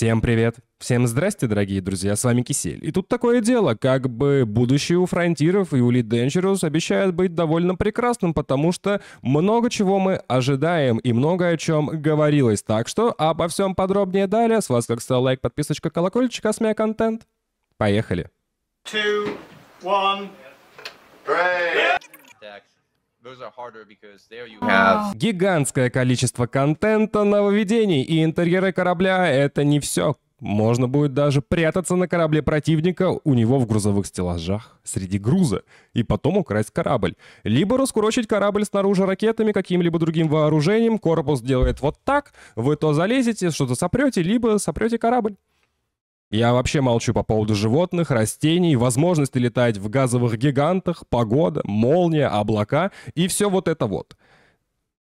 Всем привет! Всем здрасте, дорогие друзья, с вами Кисель. И тут такое дело, как бы будущее у фронтиров и у Elite Dangerous обещает быть довольно прекрасным, потому что много чего мы ожидаем и много о чем говорилось. Так что обо всем подробнее далее. С вас, как всегда, лайк, подписочка, колокольчик, АСМИ контент. Поехали! 2, 1. Гигантское количество контента, нововведений и интерьеры корабля — это не все. Можно будет даже прятаться на корабле противника у него в грузовых стеллажах среди груза и потом украсть корабль. Либо раскурочить корабль снаружи ракетами, каким-либо другим вооружением. Корпус делает вот так, вы то залезете, что-то сопрете, либо сопрете корабль. Я вообще молчу по поводу животных, растений, возможности летать в газовых гигантах, погода, молния, облака и все вот это вот.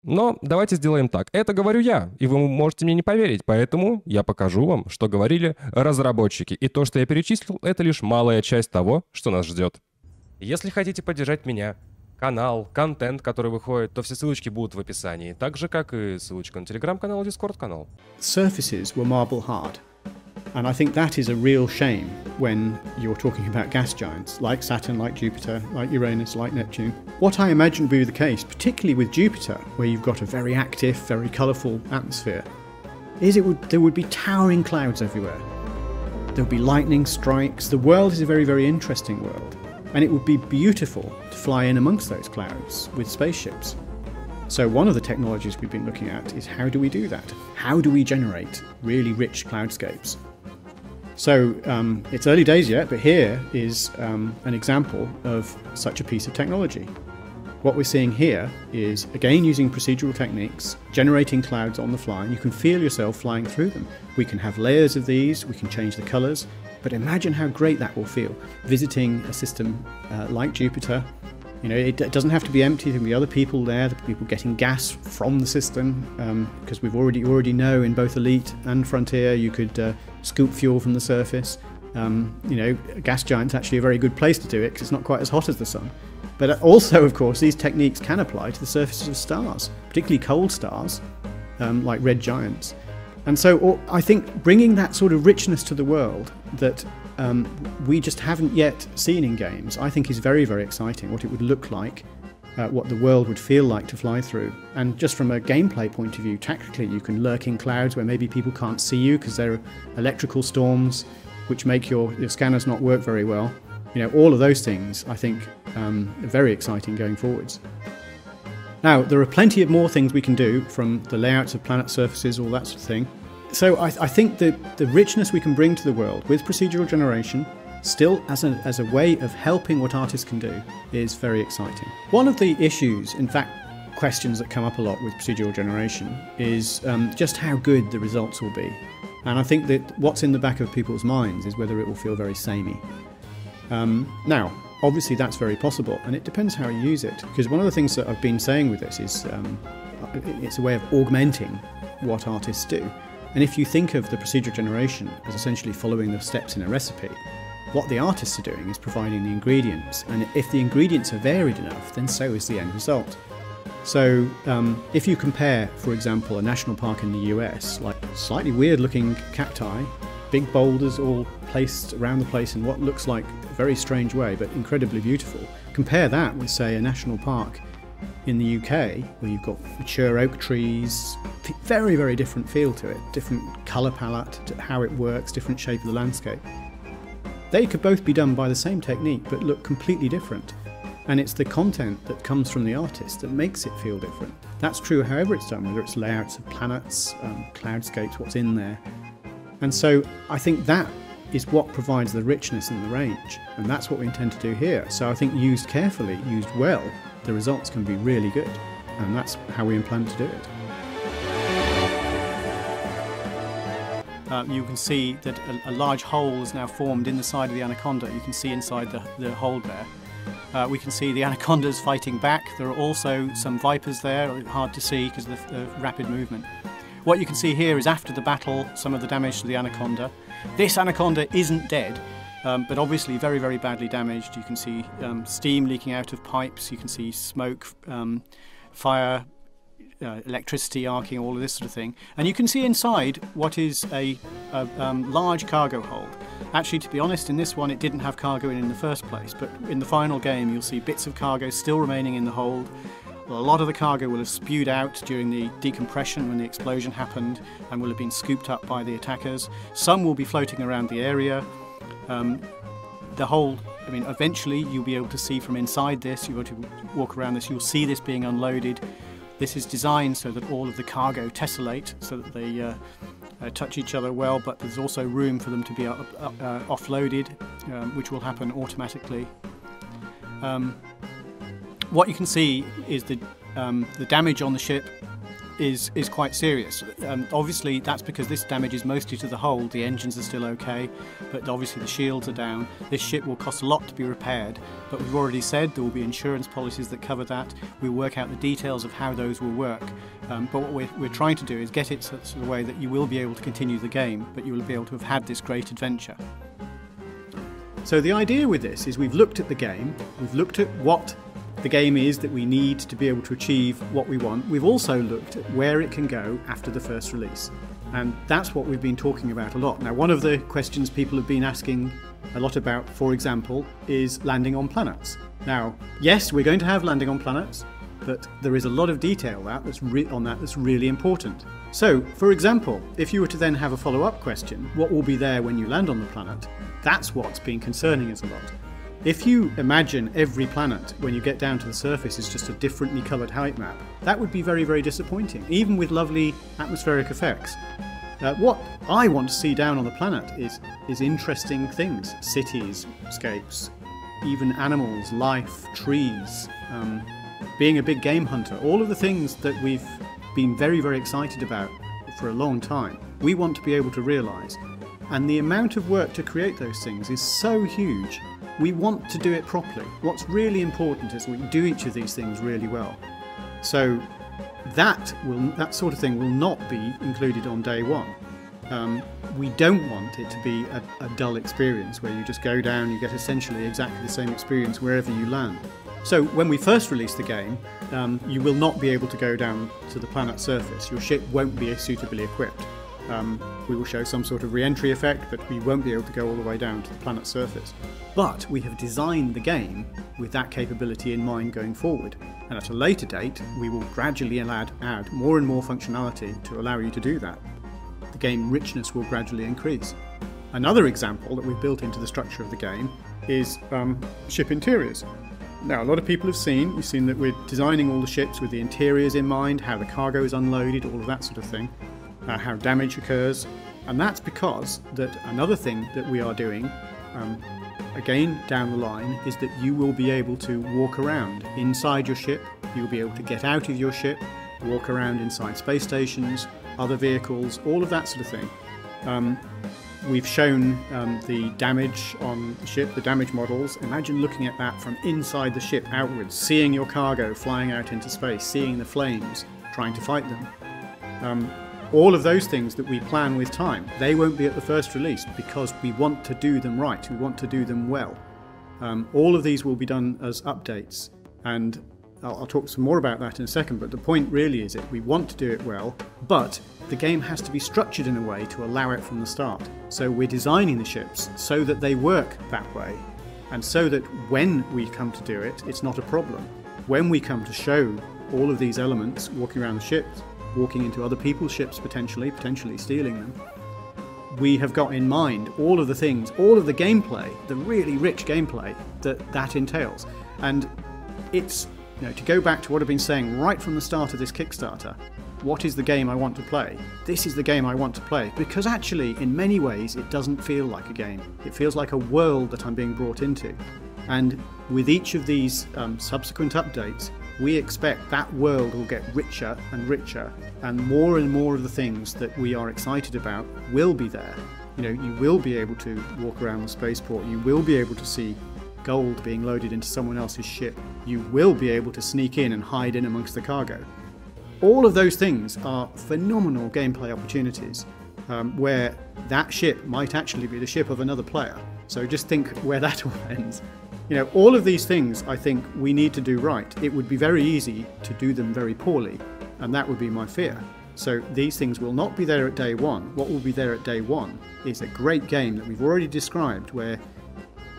Но давайте сделаем так. Это говорю я, и вы можете мне не поверить, поэтому я покажу вам, что говорили разработчики. И то, что я перечислил, это лишь малая часть того, что нас ждет. Если хотите поддержать меня, канал, контент, который выходит, то все ссылочки будут в описании. Так же, как и ссылочка на телеграм-канал и дискорд-канал. Surfaces were marble hard. And I think that is a real shame when you're talking about gas giants like Saturn, like Jupiter, like Uranus, like Neptune. What I imagine would be the case, particularly with Jupiter, where you've got a very active, very colourful atmosphere, is there would be towering clouds everywhere. There would be lightning strikes. The world is a very, very interesting world. And it would be beautiful to fly in amongst those clouds with spaceships. So one of the technologies we've been looking at is how do we do that? How do we generate really rich cloudscapes? So it's early days yet, but here is an example of such a piece of technology. What we're seeing here is, again, using procedural techniques, generating clouds on the fly, and you can feel yourself flying through them. We can have layers of these, we can change the colours, but imagine how great that will feel, visiting a system like Jupiter. You know, it doesn't have to be empty. There can be other people there, the people getting gas from the system, because we've already know in both Elite and Frontier you could scoop fuel from the surface. You know, gas giant's actually a very good place to do it because it's not quite as hot as the sun. But also, of course, these techniques can apply to the surfaces of stars, particularly cold stars, like red giants. And so I think bringing that sort of richness to the world that we just haven't yet seen in games, I think is very, very exciting. What it would look like, what the world would feel like to fly through. And just from a gameplay point of view, tactically, you can lurk in clouds where maybe people can't see you because there are electrical storms which make your scanners not work very well. You know, all of those things, I think, are very exciting going forwards. Now, there are plenty of more things we can do, from the layouts of planet surfaces, all that sort of thing. So I think that the richness we can bring to the world with procedural generation, still as a way of helping what artists can do, is very exciting. One of the issues, in fact, questions that come up a lot with procedural generation is just how good the results will be. And I think that what's in the back of people's minds is whether it will feel very samey. Now, obviously that's very possible, and it depends how you use it, because one of the things that I've been saying with this is it's a way of augmenting what artists do. And if you think of the procedural generation as essentially following the steps in a recipe, what the artists are doing is providing the ingredients, and if the ingredients are varied enough, then so is the end result. So if you compare, for example, a national park in the US, like slightly weird looking cacti, big boulders all placed around the place in what looks like a very strange way, but incredibly beautiful. Compare that with, say, a national park in the UK, where you've got mature oak trees, very, very different feel to it, different colour palette, to how it works, different shape of the landscape. They could both be done by the same technique, but look completely different. And it's the content that comes from the artist that makes it feel different. That's true however it's done, whether it's layouts of planets, cloudscapes, what's in there. And so I think that is what provides the richness and the range, and that's what we intend to do here. So I think used carefully, used well, the results can be really good, and that's how we plan to do it. You can see that a large hole is now formed in the side of the anaconda. You can see inside the hole there. We can see the anacondas fighting back. There are also some vipers there, hard to see because of the rapid movement. What you can see here is after the battle, some of the damage to the anaconda. This anaconda isn't dead, but obviously very, very badly damaged. You can see steam leaking out of pipes, you can see smoke, fire electricity arcing, all of this sort of thing. And you can see inside what is a large cargo hold. Actually, to be honest, in this one it didn't have cargo in the first place, but in the final game you'll see bits of cargo still remaining in the hold. A lot of the cargo will have spewed out during the decompression when the explosion happened and will have been scooped up by the attackers. Some will be floating around the area. The whole, I mean, eventually you'll be able to see from inside this, you're going to walk around this, you'll see this being unloaded. This is designed so that all of the cargo tessellate, so that they touch each other well, but there's also room for them to be offloaded, which will happen automatically. What you can see is the damage on the ship is quite serious. Obviously that's because this damage is mostly to the hold. The engines are still okay, but obviously the shields are down. This ship will cost a lot to be repaired, but we've already said there will be insurance policies that cover that. We'll work out the details of how those will work, but what we're trying to do is get it such a way that you will be able to continue the game, but you will be able to have had this great adventure. So the idea with this is we've looked at the game, we've looked at what the game is that we need to be able to achieve what we want. We've also looked at where it can go after the first release, and that's what we've been talking about a lot. Now, one of the questions people have been asking a lot about, for example, is landing on planets. Now, yes, we're going to have landing on planets, but there is a lot of detail that's really important. So, for example, if you were to then have a follow-up question, what will be there when you land on the planet? That's what's been concerning us a lot. If you imagine every planet, when you get down to the surface, is just a differently coloured height map, that would be very, very disappointing, even with lovely atmospheric effects. What I want to see down on the planet is interesting things. Cities, scapes, even animals, life, trees, being a big game hunter, all of the things that we've been very, very excited about for a long time, we want to be able to realise. And the amount of work to create those things is so huge. We want to do it properly. What's really important is we do each of these things really well. So that sort of thing will not be included on day one. We don't want it to be a dull experience where you just go down, you get essentially exactly the same experience wherever you land. So when we first release the game, you will not be able to go down to the planet's surface. Your ship won't be suitably equipped. We will show some sort of re-entry effect, but we won't be able to go all the way down to the planet's surface. But we have designed the game with that capability in mind going forward, and at a later date we will gradually add more and more functionality to allow you to do that. The game richness will gradually increase. Another example that we've built into the structure of the game is ship interiors. Now, a lot of people have seen, you've seen that we're designing all the ships with the interiors in mind, how the cargo is unloaded, all of that sort of thing. How damage occurs, and that's because that another thing that we are doing, again down the line, is that you will be able to walk around inside your ship, you'll be able to get out of your ship, walk around inside space stations, other vehicles, all of that sort of thing. We've shown the damage on the ship, the damage models. Imagine looking at that from inside the ship outwards, seeing your cargo flying out into space, seeing the flames, trying to fight them. All of those things that we plan with time, they won't be at the first release because we want to do them right, we want to do them well. All of these will be done as updates, and I'll talk some more about that in a second, but the point really is that we want to do it well, but the game has to be structured in a way to allow it from the start. So we're designing the ships so that they work that way, and so that when we come to do it, it's not a problem. When we come to show all of these elements, walking around the ships, walking into other people's ships potentially stealing them, we have got in mind all of the things, all of the gameplay, the really rich gameplay that entails. And it's, to go back to what I've been saying right from the start of this Kickstarter, what is the game I want to play? This is the game I want to play, because actually in many ways it doesn't feel like a game. It feels like a world that I'm being brought into. And with each of these subsequent updates, we expect that world will get richer and richer, and more of the things that we are excited about will be there. You will be able to walk around the spaceport, you will be able to see gold being loaded into someone else's ship, you will be able to sneak in and hide in amongst the cargo. All of those things are phenomenal gameplay opportunities, where that ship might actually be the ship of another player. So just think where that all ends. All of these things I think we need to do right. It would be very easy to do them very poorly, and that would be my fear. So these things will not be there at day one. What will be there at day one is a great game that we've already described, where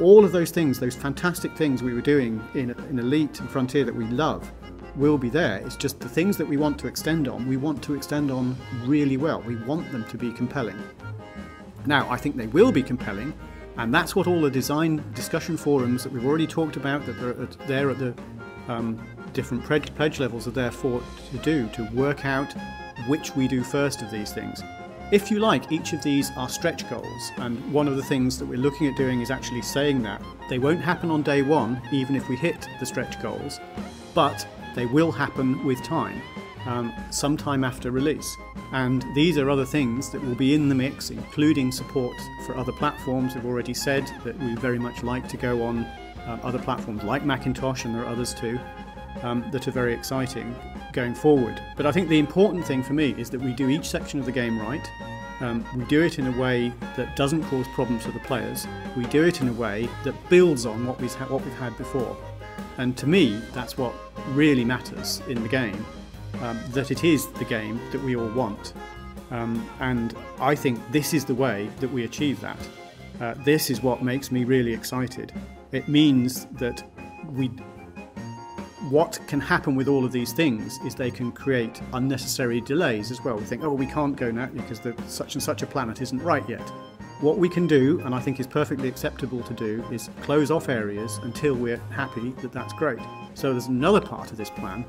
all of those things, those fantastic things we were doing in Elite and Frontier that we love, will be there. It's just the things that we want to extend on, we want to extend on really well. We want them to be compelling. Now, I think they will be compelling, and that's what all the design discussion forums that we've already talked about, that are there at the different pledge levels, are there for to do, to work out which we do first of these things. If you like, each of these are stretch goals, and one of the things that we're looking at doing is actually saying that they won't happen on day one, even if we hit the stretch goals, but they will happen with time, sometime after release. And these are other things that will be in the mix, including support for other platforms. We've already said that we very much like to go on other platforms like Macintosh, and there are others too, that are very exciting going forward. But I think the important thing for me is that we do each section of the game right. We do it in a way that doesn't cause problems for the players. We do it in a way that builds on what we've had before. And to me, that's what really matters in the game, that it is the game that we all want. And I think this is the way that we achieve that. This is what makes me really excited. It means that what can happen with all of these things is they can create unnecessary delays as well. We think, oh, we can't go now because such and such a planet isn't right yet. What we can do, and I think is perfectly acceptable to do, is close off areas until we're happy that that's great. So there's another part of this plan,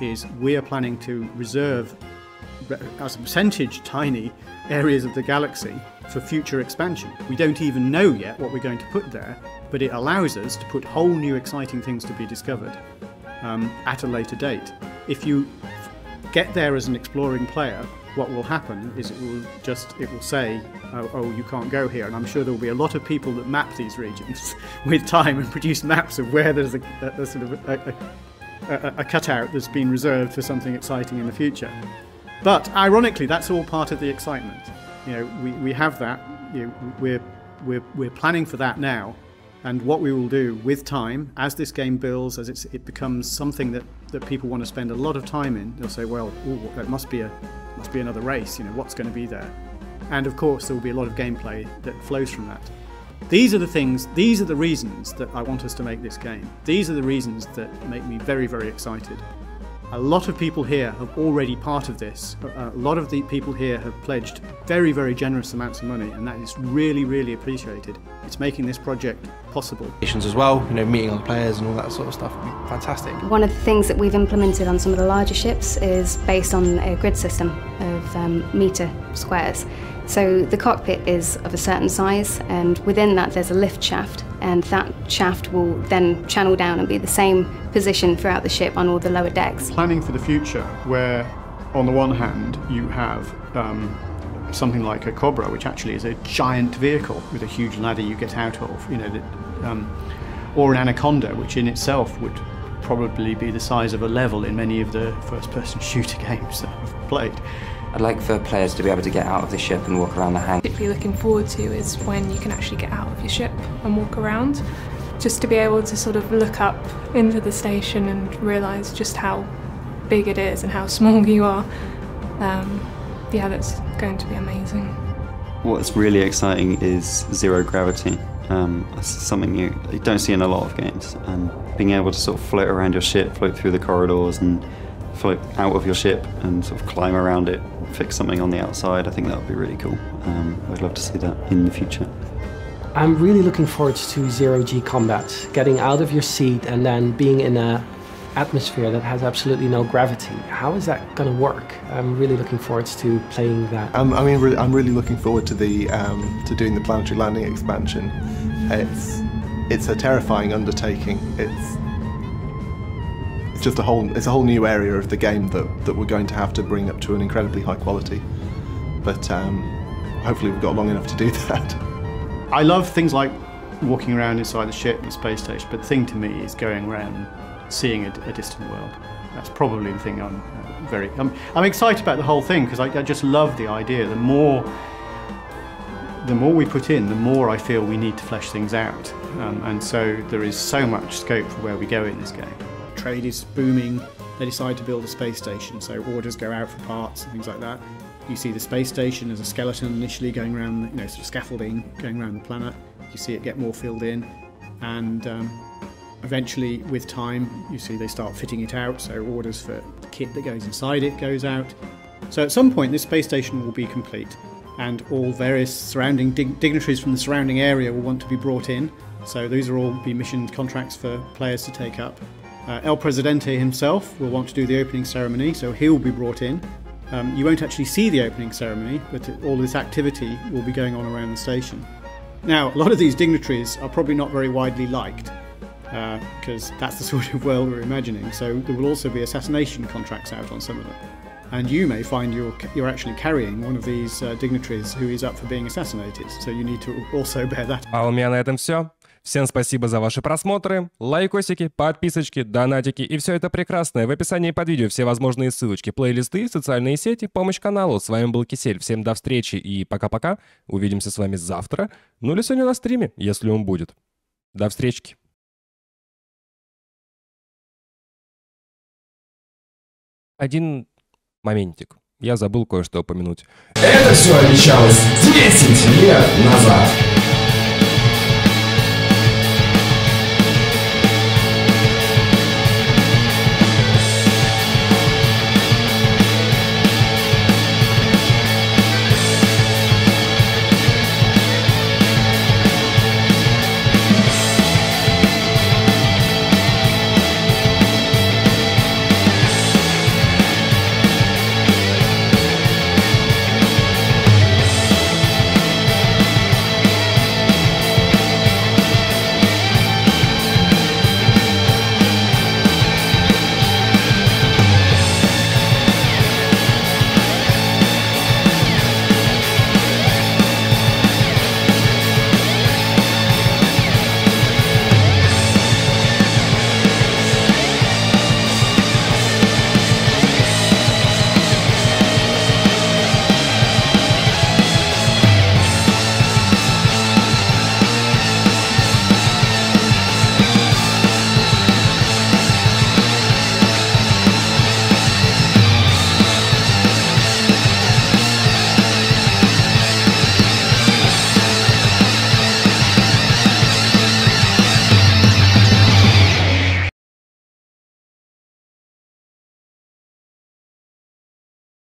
is we are planning to reserve, as a percentage, tiny areas of the galaxy for future expansion. We don't even know yet what we're going to put there, but it allows us to put whole new exciting things to be discovered at a later date. If you get there as an exploring player, what will happen is it will say, oh, you can't go here, and I'm sure there will be a lot of people that map these regions with time and produce maps of where there's a sort of a cutout that's been reserved for something exciting in the future. But ironically, that's all part of the excitement. You know, we have that. You know, we're planning for that now. And what we will do with time, as this game builds, as it becomes something that people want to spend a lot of time in, they'll say, well, ooh, that must be another race, you know, what's going to be there? And of course there will be a lot of gameplay that flows from that. These are the things, these are the reasons that I want us to make this game. These are the reasons that make me very, very excited. A lot of people here have already part of this. A lot of the people here have pledged very, very generous amounts of money, and that is really, really appreciated. It's making this project possible. As well, you know, meeting other players and all that sort of stuff would be fantastic. One of the things that we've implemented on some of the larger ships is based on a grid system of meter squares. So the cockpit is of a certain size, and within that there's a lift shaft, and that shaft will then channel down and be the same position throughout the ship on all the lower decks. Planning for the future, where on the one hand you have something like a Cobra, which actually is a giant vehicle with a huge ladder you get out of, you know, or an Anaconda, which in itself would probably be the size of a level in many of the first-person shooter games that I've played. I'd like for players to be able to get out of the ship and walk around the hangar. Particularly looking forward to is when you can actually get out of your ship and walk around. Just to be able to sort of look up into the station and realise just how big it is and how small you are. Yeah, that's going to be amazing. What's really exciting is zero gravity. That's something you don't see in a lot of games, and being able to sort of float around your ship, float through the corridors and float out of your ship and sort of climb around it, fix something on the outside, I think that would be really cool. I'd love to see that in the future. I'm really looking forward to zero-G combat, getting out of your seat and then being in an atmosphere that has absolutely no gravity. How is that going to work? I'm really looking forward to playing that. I'm really looking forward to to doing the planetary landing expansion. It's a terrifying undertaking. It's just a whole new area of the game that we're going to have to bring up to an incredibly high quality. But hopefully we've got long enough to do that. I love things like walking around inside the ship and the space station, but the thing to me is going around and seeing a distant world. That's probably the thing I'm excited about the whole thing, because I just love the idea. The more we put in, the more I feel we need to flesh things out. And so there is so much scope for where we go in this game. Trade is booming, they decide to build a space station, so orders go out for parts and things like that. You see the space station as a skeleton initially going around, sort of scaffolding going around the planet. You see it get more filled in, and eventually, with time, you see they start fitting it out, so orders for the kit that goes inside it goes out. So at some point, this space station will be complete, and all various surrounding dignitaries from the surrounding area will want to be brought in. So these will all be mission contracts for players to take up. El Presidente himself will want to do the opening ceremony, so he will be brought in. You won't actually see the opening ceremony, but all this activity will be going on around the station. Now, a lot of these dignitaries are probably not very widely liked, because that's the sort of world we're imagining, so there will also be assassination contracts out on some of them. And you may find you're actually carrying one of these dignitaries who is up for being assassinated, so you need to also bear that. А у меня на этом все. Всем спасибо за ваши просмотры, лайкосики, подписочки, донатики и все это прекрасное. В описании под видео все возможные ссылочки, плейлисты, социальные сети, помощь каналу. С вами был Кисель. Всем до встречи и пока-пока. Увидимся с вами завтра. Ну или сегодня на стриме, если он будет. До встречки. Один моментик. Я забыл кое-что упомянуть. Это все обещалось 10 лет назад.